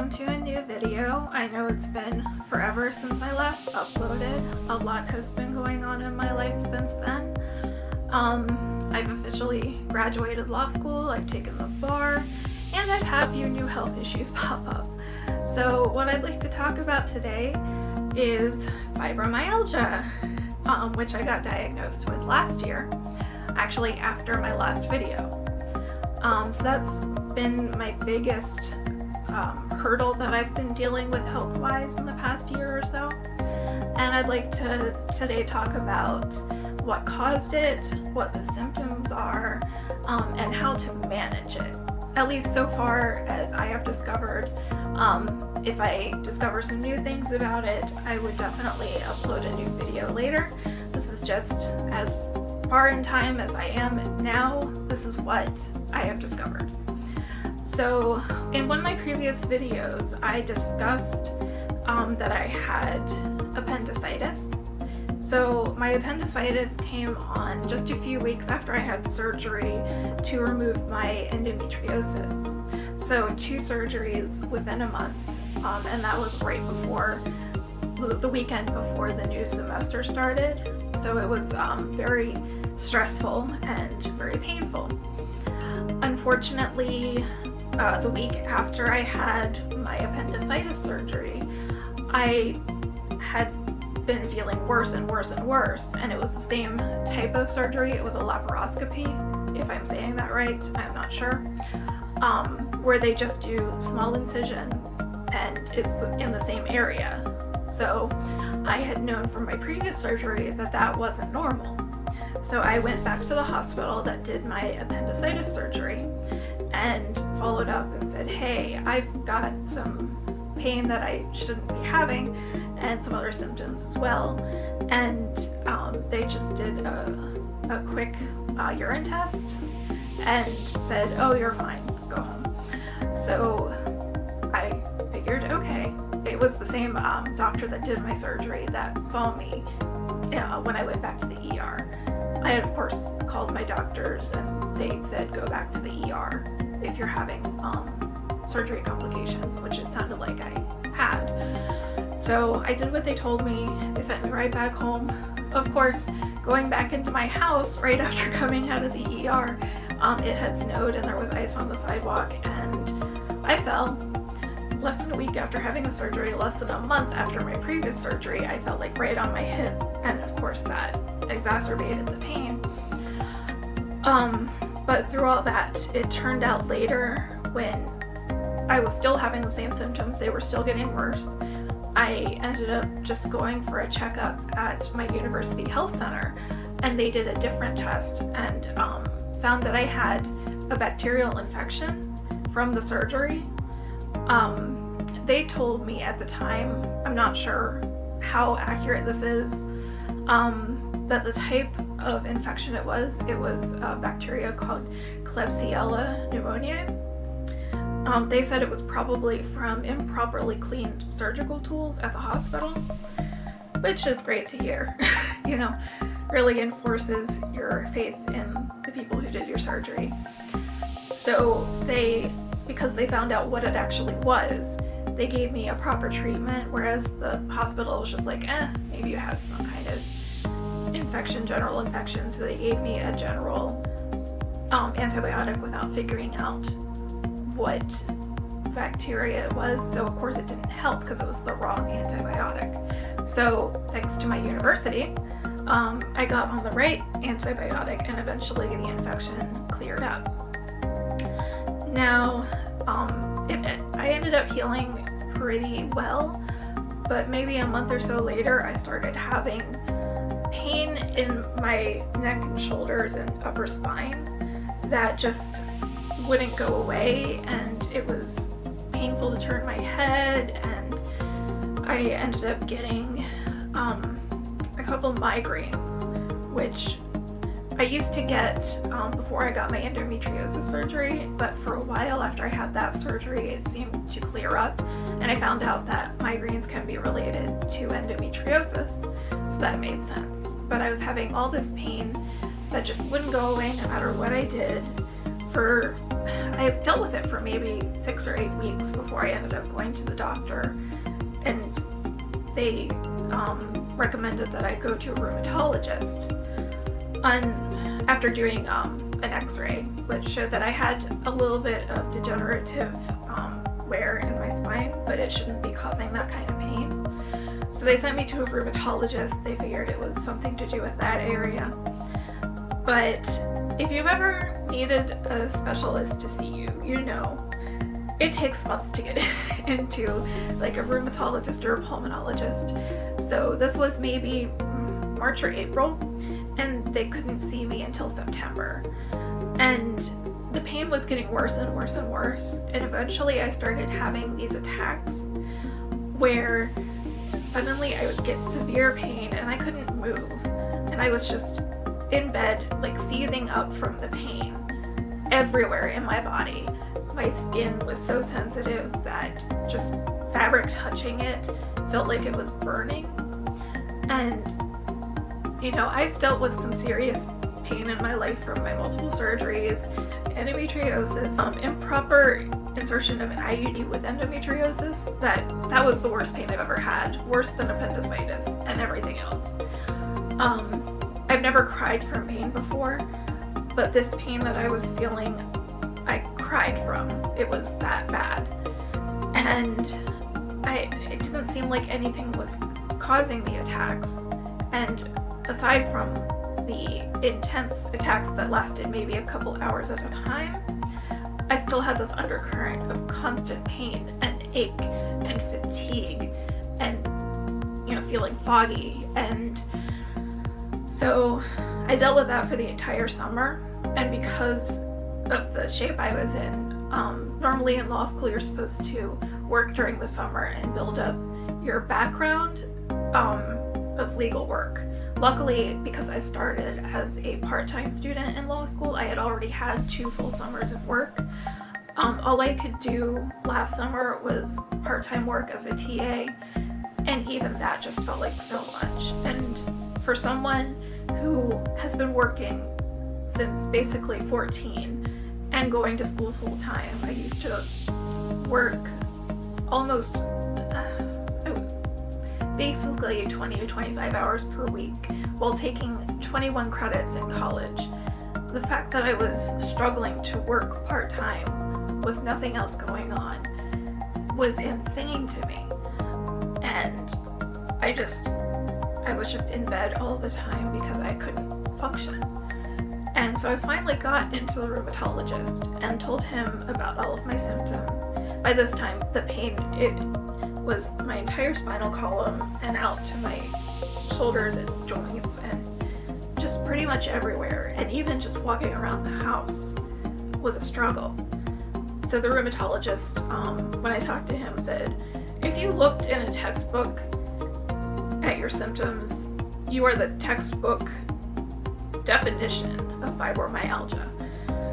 welcome to a new video. I know it's been forever since I last uploaded. A lot has been going on in my life since then. I've officially graduated law school, I've taken the bar, and I've had a few new health issues pop up. So what I'd like to talk about today is fibromyalgia, which I got diagnosed with last year, actually after my last video. So that's been my biggest hurdle that I've been dealing with health-wise in the past year or so. And I'd like to today talk about what caused it, what the symptoms are, and how to manage it. At least so far as I have discovered. If I discover some new things about it, I would definitely upload a new video later. This is just as far in time as I am now. This is what I have discovered. So in one of my previous videos, I discussed that I had appendicitis. So my appendicitis came on just a few weeks after I had surgery to remove my endometriosis. So 2 surgeries within a month, and that was right before the weekend before the new semester started. So it was very stressful and very painful. Unfortunately, the week after I had my appendicitis surgery, I had been feeling worse and worse and worse, and it was the same type of surgery. It was a laparoscopy, if I'm saying that right, I'm not sure, where they just do small incisions and it's in the same area. So I had known from my previous surgery that that wasn't normal. So I went back to the hospital that did my appendicitis surgery and followed up and said, hey, I've got some pain that I shouldn't be having and some other symptoms as well. And they just did a quick urine test and said, oh, you're fine, go home. So I figured, okay. It was the same doctor that did my surgery that saw me when I went back to the ER. I had, of course, called my doctors and they said go back to the ER if you're having surgery complications, which it sounded like I had. So I did what they told me. They sent me right back home. Of course, going back into my house right after coming out of the ER, it had snowed and there was ice on the sidewalk and I fell. Less than a week after having a surgery, less than a month after my previous surgery, I felt like right on my hip, and of course that exacerbated the pain. But through all that, it turned out later when I was still having the same symptoms, they were still getting worse. I ended up just going for a checkup at my university health center, and they did a different test and found that I had a bacterial infection from the surgery. They told me at the time, I'm not sure how accurate this is, that the type of infection it was a bacteria called Klebsiella pneumoniae. They said it was probably from improperly cleaned surgical tools at the hospital, which is great to hear. You know, really enforces your faith in the people who did your surgery. So because they found out what it actually was, they gave me a proper treatment, whereas the hospital was just like, maybe you have some kind of infection, general infection, so they gave me a general antibiotic without figuring out what bacteria it was, so of course it didn't help because it was the wrong antibiotic. So thanks to my university, I got on the right antibiotic and eventually the infection cleared up. Now, I ended up healing pretty well, but maybe a month or so later I started having pain in my neck and shoulders and upper spine that just wouldn't go away, and it was painful to turn my head, and I ended up getting a couple migraines, which I used to get before I got my endometriosis surgery, but for a while after I had that surgery it seemed to clear up, and I found out that migraines can be related to endometriosis, so that made sense. But I was having all this pain that just wouldn't go away no matter what I did I dealt with it for maybe 6 or 8 weeks before I ended up going to the doctor, and they recommended that I go to a rheumatologist after doing an x-ray, which showed that I had a little bit of degenerative wear in my spine, but it shouldn't be causing that kind of pain. So they sent me to a rheumatologist. They figured it was something to do with that area. But if you've ever needed a specialist to see you, you know it takes months to get into like a rheumatologist or a pulmonologist. So this was maybe March or April, and they couldn't see me until September. And the pain was getting worse and worse and worse, and eventually I started having these attacks where suddenly I would get severe pain and I couldn't move, and I was just in bed like seizing up from the pain everywhere in my body. My skin was so sensitive that just fabric touching it felt like it was burning. And you know, I've dealt with some serious pain in my life from my multiple surgeries, endometriosis, improper insertion of an IUD with endometriosis. That was the worst pain I've ever had, worse than appendicitis and everything else. I've never cried from pain before, but this pain that I was feeling, I cried from. It was that bad. And it didn't seem like anything was causing the attacks. And aside from the intense attacks that lasted maybe a couple hours at a time, I still had this undercurrent of constant pain and ache and fatigue and, you know, feeling foggy. And so I dealt with that for the entire summer. And because of the shape I was in, normally in law school you're supposed to work during the summer and build up your background of legal work. Luckily, because I started as a part-time student in law school, I had already had 2 full summers of work. All I could do last summer was part-time work as a TA, and even that just felt like so much. And for someone who has been working since basically 14 and going to school full-time, I used to work almost basically 20 to 25 hours per week while taking 21 credits in college. The fact that I was struggling to work part-time with nothing else going on was insane to me. And I was just in bed all the time because I couldn't function. And so I finally got into the rheumatologist and told him about all of my symptoms. By this time, the pain, it was my entire spinal column and out to my shoulders and joints and just pretty much everywhere. And even just walking around the house was a struggle. So the rheumatologist, when I talked to him, said, if you looked in a textbook at your symptoms, you are the textbook definition of fibromyalgia.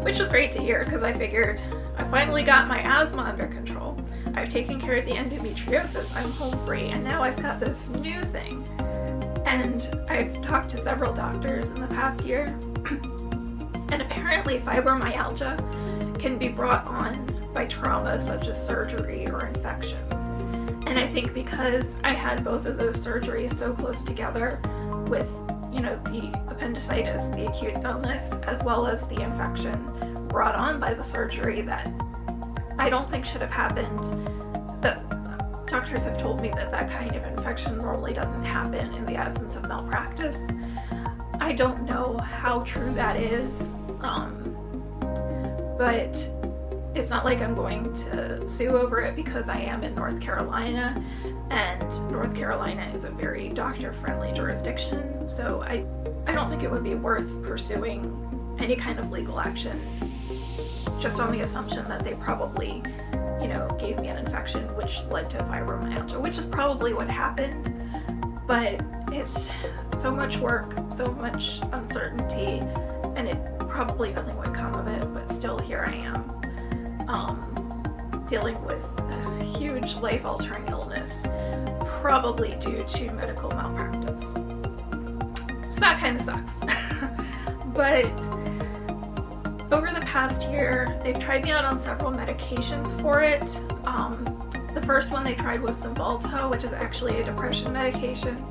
Which was great to hear, because I figured I finally got my asthma under control. I've taken care of the endometriosis, I'm home free, and now I've got this new thing. And I've talked to several doctors in the past year, and apparently fibromyalgia can be brought on by trauma such as surgery or infections. And I think because I had both of those surgeries so close together with, you know, the appendicitis, the acute illness, as well as the infection brought on by the surgery that I don't think should have happened. That doctors have told me that that kind of infection normally doesn't happen in the absence of malpractice. I don't know how true that is, but it's not like I'm going to sue over it because I am in North Carolina, and North Carolina is a very doctor-friendly jurisdiction, so I don't think it would be worth pursuing any kind of legal action just on the assumption that they probably, you know, gave me an infection which led to fibromyalgia, which is probably what happened. But it's so much work, so much uncertainty, and probably nothing would come of it, but still here I am, dealing with a huge life-altering illness, probably due to medical malpractice. So that kind of sucks. But over the past year, they've tried me out on several medications for it. The first one they tried was Cymbalta, which is actually a depression medication,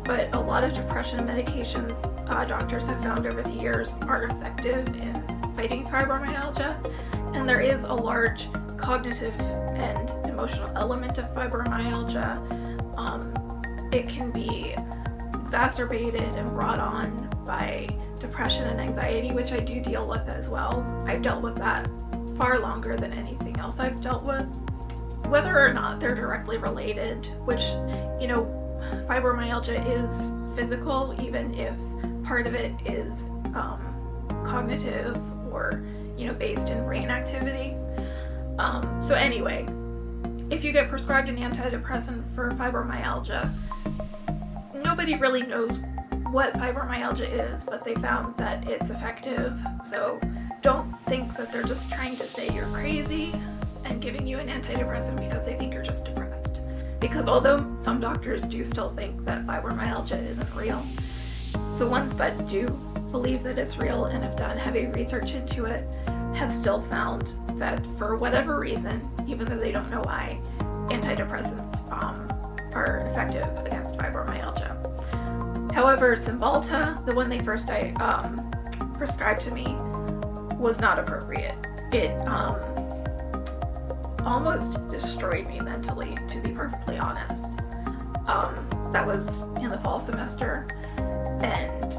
but a lot of depression medications doctors have found over the years are effective in fighting fibromyalgia, and there is a large cognitive and emotional element of fibromyalgia. It can be exacerbated and brought on by depression and anxiety, which I do deal with as well. I've dealt with that far longer than anything else I've dealt with. Whether or not they're directly related, which, you know, fibromyalgia is physical, even if part of it is cognitive or, you know, based in brain activity. So anyway, if you get prescribed an antidepressant for fibromyalgia, nobody really knows what fibromyalgia is, but they found that it's effective. So don't think that they're just trying to say you're crazy and giving you an antidepressant because they think you're just depressed. Because although some doctors do still think that fibromyalgia isn't real, the ones that do believe that it's real and have done heavy research into it have still found that for whatever reason, even though they don't know why, antidepressants are effective against fibromyalgia. However, Cymbalta, the one they first prescribed to me, was not appropriate. It almost destroyed me mentally, to be perfectly honest. That was in the fall semester, and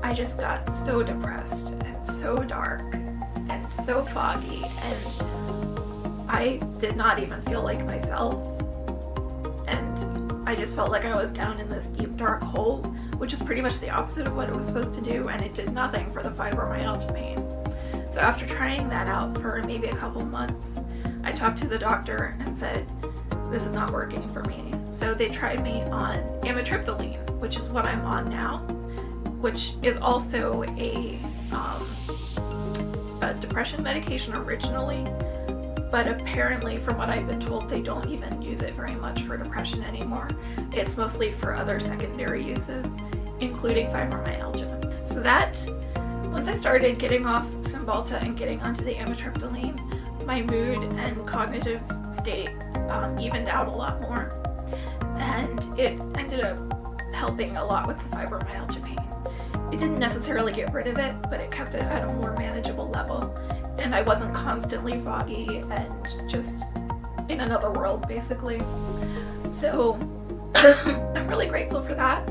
I just got so depressed and so dark and so foggy, and I did not even feel like myself, and I just felt like I was down in this deep dark hole, which is pretty much the opposite of what it was supposed to do, and it did nothing for the fibromyalgia pain. So after trying that out for maybe a couple months, I talked to the doctor and said, this is not working for me. So they tried me on amitriptyline, which is what I'm on now, which is also a depression medication originally, but apparently from what I've been told, they don't even use it very much for depression anymore. It's mostly for other secondary uses, including fibromyalgia. So that, once I started getting off Cymbalta and getting onto the amitriptyline, my mood and cognitive state evened out a lot more, and it ended up helping a lot with the fibromyalgia pain. It didn't necessarily get rid of it, but it kept it at a more manageable level, and I wasn't constantly foggy and just in another world, basically. So I'm really grateful for that.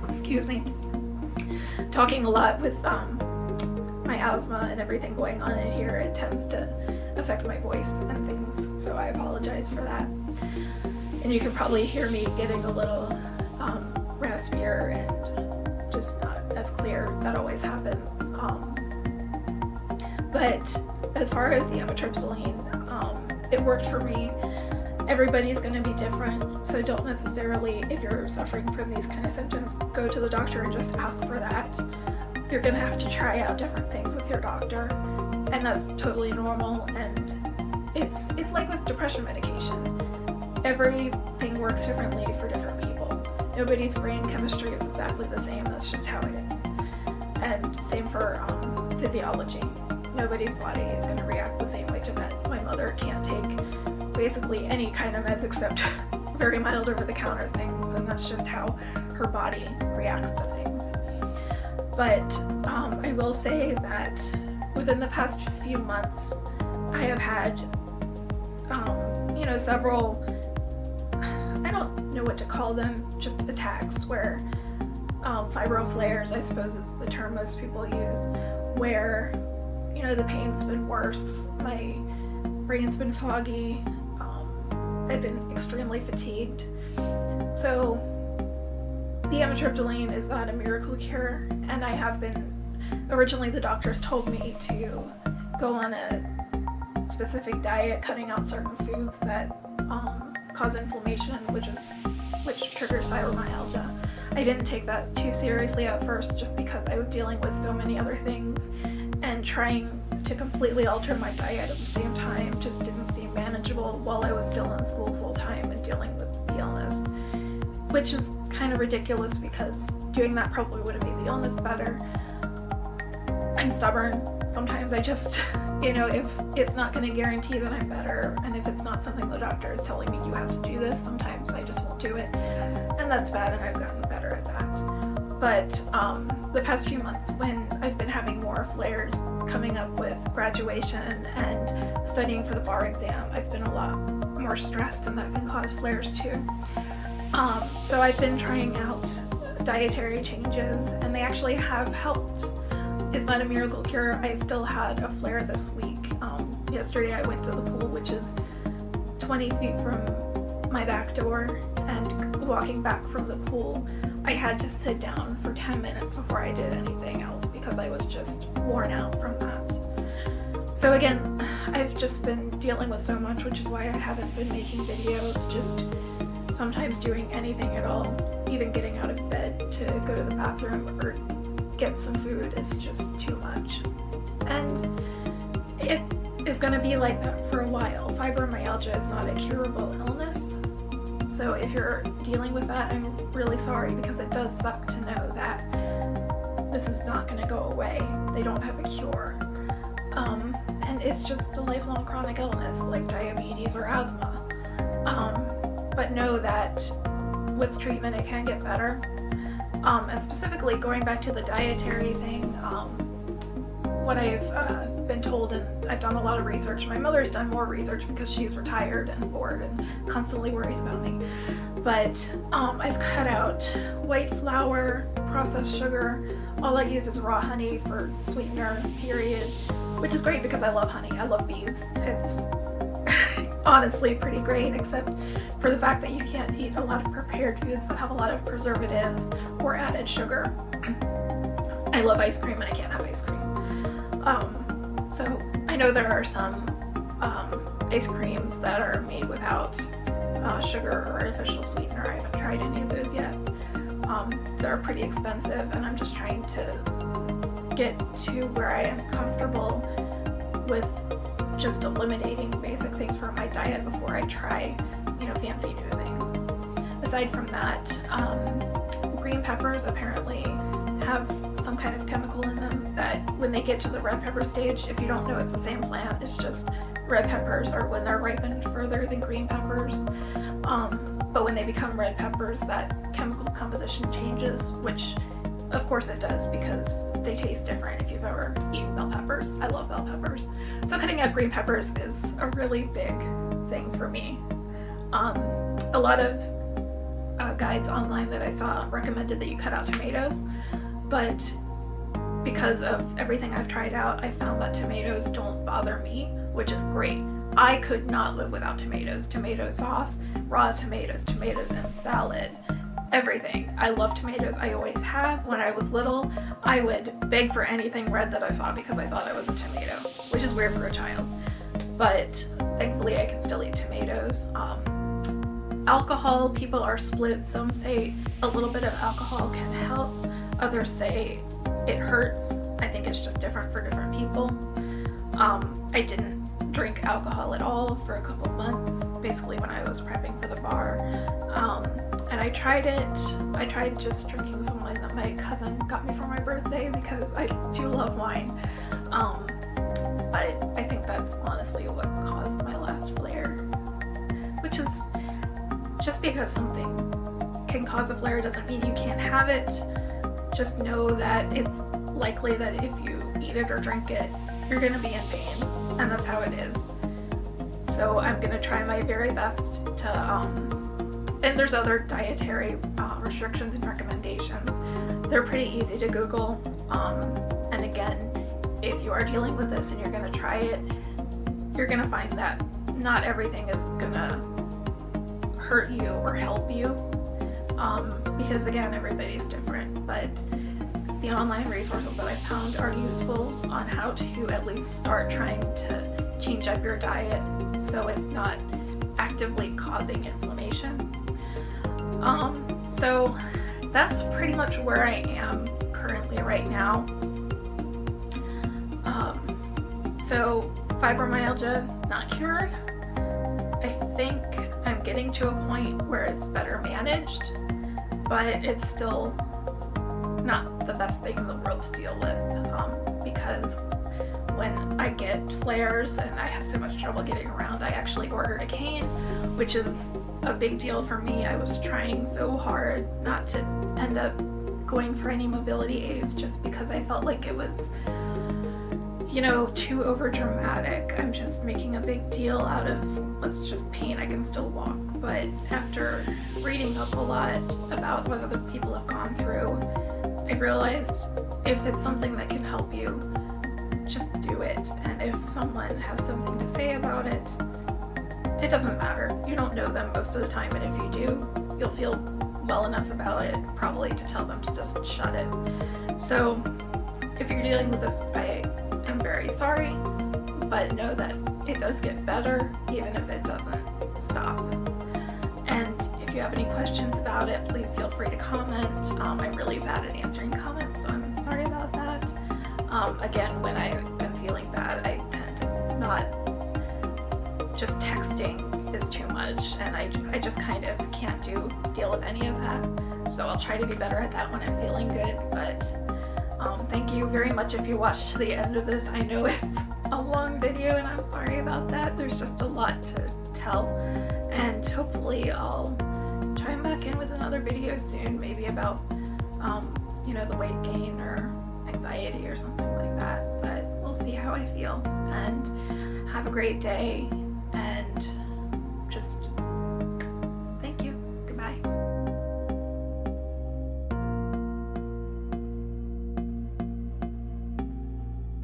Excuse me. Talking a lot with my asthma and everything going on in here, it tends to affect my voice and things, so I apologize for that. And you can probably hear me getting a little raspier and just not as clear. That always happens. But as far as the amitriptyline, it worked for me. Everybody's going to be different, so don't necessarily, if you're suffering from these kind of symptoms, go to the doctor and just ask for that. You're going to have to try out different things with your doctor, and that's totally normal, and it's like with depression medication. Everything works differently for different people. Nobody's brain chemistry is exactly the same, that's just how it is. And same for physiology. Nobody's body is going to react the same way to meds. My mother can't take basically any kind of meds except very mild over-the-counter things, and that's just how her body reacts to things. But I will say that within the past few months, I have had, several, I don't know what to call them, just attacks where fibro flares, I suppose is the term most people use, where, the pain's been worse, my brain's been foggy, I've been extremely fatigued. So the amitriptyline is not a miracle cure, and I have been, originally the doctors told me to go on a specific diet, cutting out certain foods that cause inflammation, which triggers fibromyalgia. I didn't take that too seriously at first just because I was dealing with so many other things, and trying to completely alter my diet at the same time just didn't seem manageable while I was still in school full time and dealing with the illness, which is kind of ridiculous because doing that probably would have made the illness better. I'm stubborn. Sometimes I just, if it's not going to guarantee that I'm better, and if it's not something the doctor is telling me you have to do this, sometimes I just won't do it. And that's bad, and I've gotten better at that. But the past few months, when I've been having more flares coming up with graduation and studying for the bar exam, I've been a lot more stressed, and that can cause flares too. So I've been trying out dietary changes, and they actually have helped. It's not a miracle cure. I still had a flare this week. Yesterday I went to the pool, which is 20 feet from my back door, and walking back from the pool, I had to sit down for 10 minutes before I did anything else because I was just worn out from that. So again, I've just been dealing with so much, which is why I haven't been making videos, just sometimes doing anything at all. Even getting out of bed to go to the bathroom or get some food is just too much. And it is going to be like that for a while. Fibromyalgia is not a curable illness. So if you're dealing with that, I'm really sorry, because it does suck to know that this is not going to go away. They don't have a cure. And it's just a lifelong chronic illness like diabetes or asthma. But know that with treatment it can get better. And specifically going back to the dietary thing, what I've been told, and I've done a lot of research. My mother's done more research because she's retired and bored and constantly worries about me. But I've cut out white flour, processed sugar. All I use is raw honey for sweetener, period, which is great because I love honey. I love bees. It's honestly pretty great, except for the fact that you can't eat a lot of prepared foods that have a lot of preservatives or added sugar. I love ice cream, and I can't have ice cream. So I know there are some ice creams that are made without sugar or artificial sweetener. I haven't tried any of those yet. They're pretty expensive, and I'm just trying to get to where I am comfortable with just eliminating basic things from my diet before I try, fancy new things. Aside from that, green peppers apparently have some kind of chemical in them that when they get to the red pepper stage, if you don't know it's the same plant, it's just red peppers, or when they're ripened further than green peppers. But when they become red peppers, that chemical composition changes, which of course it does because they taste different if you've ever eaten bell peppers. I love bell peppers. So cutting out green peppers is a really big thing for me. A lot of guides online that I saw recommended that you cut out tomatoes, but because of everything I've tried out, I found that tomatoes don't bother me, which is great. I could not live without tomatoes. Tomato sauce, raw tomatoes, tomatoes in salad, everything. I love tomatoes. I always have. When I was little, I would beg for anything red that I saw because I thought I was a tomato, which is weird for a child. But thankfully I can still eat tomatoes. Alcohol, people are split. Some say a little bit of alcohol can help. Others say it hurts. I think it's just different for different people. I didn't drink alcohol at all for a couple months, basically when I was prepping for the bar. And I tried it. I tried just drinking some wine that my cousin got me for my birthday because I do love wine. But I think that's honestly what caused my last flare, which is just because something can cause a flare doesn't mean you can't have it. Just know that it's likely that if you eat it or drink it, you're going to be in pain, and that's how it is. So I'm going to try my very best to, and there's other dietary restrictions and recommendations. They're pretty easy to Google, and again, if you are dealing with this and you're going to try it, you're going to find that not everything is going to hurt you or help you, because again, everybody's different, but the online resources that I found are useful on how to at least start trying to change up your diet so it's not actively causing inflammation. So that's pretty much where I am currently right now. So fibromyalgia, not cured. I think I'm getting to a point where it's better managed, but it's still not the best thing in the world to deal with, because because when I get flares and I have so much trouble getting around, I actually ordered a cane, which is a big deal for me. I was trying so hard not to end up going for any mobility aids just because I felt like it was, you know, too over dramatic. I'm just making a big deal out of what's just pain. I can still walk. But after reading up a lot about what other people have gone through, I realized if it's something that can help you, just do it. And if someone has something to say about it, it doesn't matter. You don't know them most of the time, and if you do, you'll feel well enough about it probably to tell them to just shut it. So if you're dealing with this, I am very sorry, but know that it does get better even if it doesn't stop. And if you have any questions about it, please feel free to comment. I'm really bad at answering comments, so I'm sorry about that. Again, when I am feeling bad, I tend to not, just texting is too much, and I just kind of can't deal with any of that. So I'll try to be better at that when I'm feeling good. But thank you very much if you watched to the end of this. I know it's a long video and I'm sorry about that. There's just a lot to tell, and hopefully I'll chime back in with another video soon, maybe about you know, the weight gain or anxiety or something like that. But we'll see how I feel, and have a great day, and just